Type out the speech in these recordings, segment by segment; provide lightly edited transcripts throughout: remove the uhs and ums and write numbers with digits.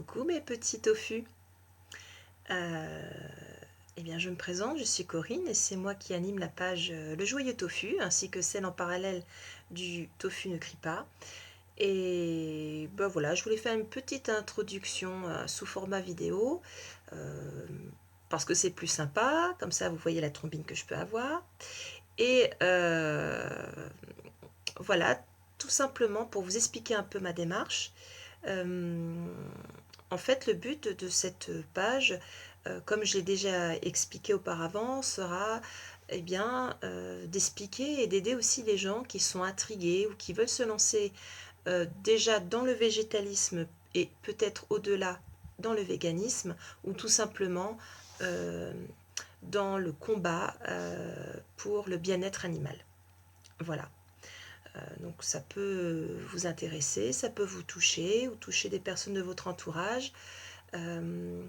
Coucou mes petits tofu. Euh, eh bien, je me présente, je suis Corinne et c'est moi qui anime la page Le Joyeux Tofu ainsi que celle en parallèle du Tofu ne crie pas. Et ben voilà, je voulais faire une petite introduction sous format vidéo euh, parce que c'est plus sympa, comme ça vous voyez la trombine que je peux avoir. Et voilà, tout simplement pour vous expliquer un peu ma démarche. Euh, En fait, le but de cette page, comme je l'ai déjà expliqué auparavant, sera d'expliquer et d'aider aussi les gens qui sont intrigués ou qui veulent se lancer déjà dans le végétalisme et peut-être au-delà dans le véganisme ou tout simplement euh, dans le combat pour le bien-être animal. Voilà. Donc ça peut vous intéresser, ça peut vous toucher ou toucher des personnes de votre entourage. Euh,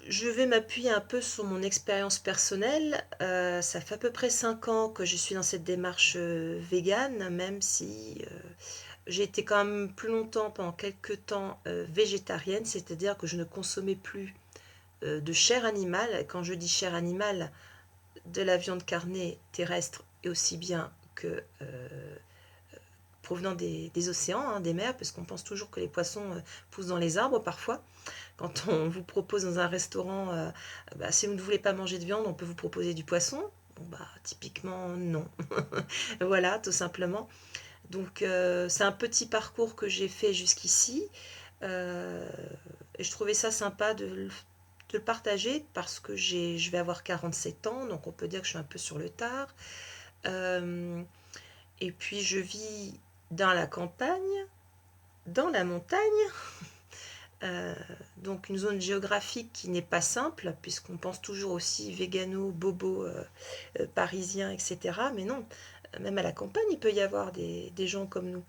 je vais m'appuyer un peu sur mon expérience personnelle. Ça fait à peu près 5 ans que je suis dans cette démarche végane, même si j'ai été quand même plus longtemps, pendant quelques temps, végétarienne, c'est-à-dire que je ne consommais plus de chair animale. Quand je dis chair animale, de la viande carnée terrestre et aussi bien que provenant des océans, hein, des mers, parce qu'on pense toujours que les poissons poussent dans les arbres parfois. Quand on vous propose dans un restaurant, si vous ne voulez pas manger de viande, on peut vous proposer du poisson. Bon, typiquement, non. Voilà, tout simplement. Donc, c'est un petit parcours que j'ai fait jusqu'ici. Et je trouvais ça sympa de le partager parce que je vais avoir 47 ans, donc on peut dire que je suis un peu sur le tard. Euh, et puis, je vis dans la campagne, dans la montagne. Euh, donc une zone géographique qui n'est pas simple, puisqu'on pense toujours aussi végano, bobo, parisien, etc. Mais non, même à la campagne, il peut y avoir des gens comme nous.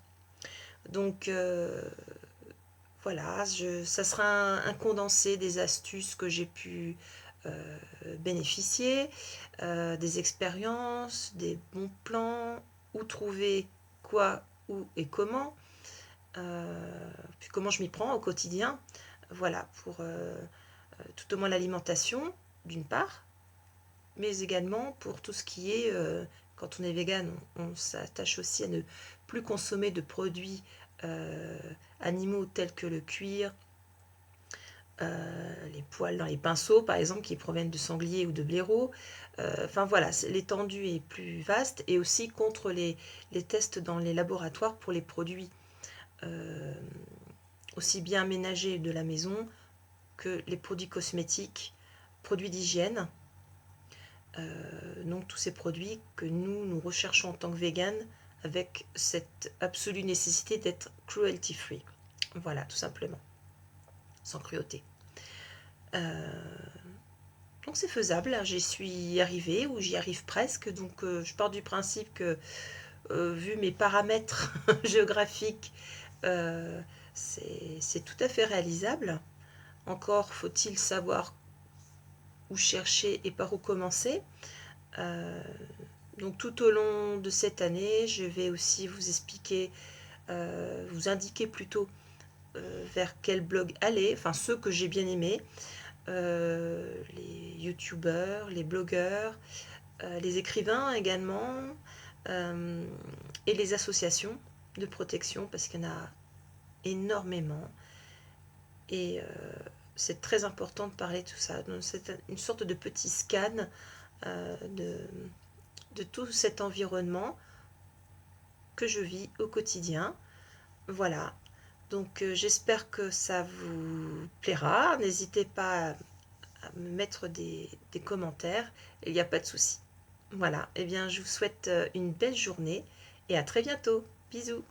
Donc voilà, ça sera un condensé des astuces que j'ai pu bénéficier, des expériences, des bons plans, où trouver quoi, où et comment, puis comment je m'y prends au quotidien. Voilà, pour tout au moins l'alimentation, d'une part, mais également pour tout ce qui est, quand on est vegan, on s'attache aussi à ne plus consommer de produits euh, animaux tels que le cuir, les poils dans les pinceaux par exemple qui proviennent de sangliers ou de blaireaux. Enfin voilà, l'étendue est plus vaste et aussi contre les tests dans les laboratoires pour les produits euh, aussi bien aménagés de la maison que les produits cosmétiques, produits d'hygiène. Donc tous ces produits que nous recherchons en tant que vegan avec cette absolue nécessité d'être cruelty free. Voilà, tout simplement, sans cruauté. Donc c'est faisable, j'y suis arrivée ou j'y arrive presque. Donc je pars du principe que vu mes paramètres géographiques, euh, c'est tout à fait réalisable. Encore faut-il savoir où chercher et par où commencer. Euh, donc tout au long de cette année, je vais aussi vous expliquer, vous indiquer plutôt vers quel blog aller, enfin ceux que j'ai bien aimés, les youtubeurs, les blogueurs, les écrivains également, euh, et les associations de protection, parce qu'il y en a énormément. Et c'est très important de parler de tout ça. Donc, c'est une sorte de petit scan euh, de, de tout cet environnement que je vis au quotidien. Voilà. Donc j'espère que ça vous plaira. N'hésitez pas à me mettre des commentaires. Il n'y a pas de souci. Voilà. Eh bien, je vous souhaite une belle journée et à très bientôt. Bisous.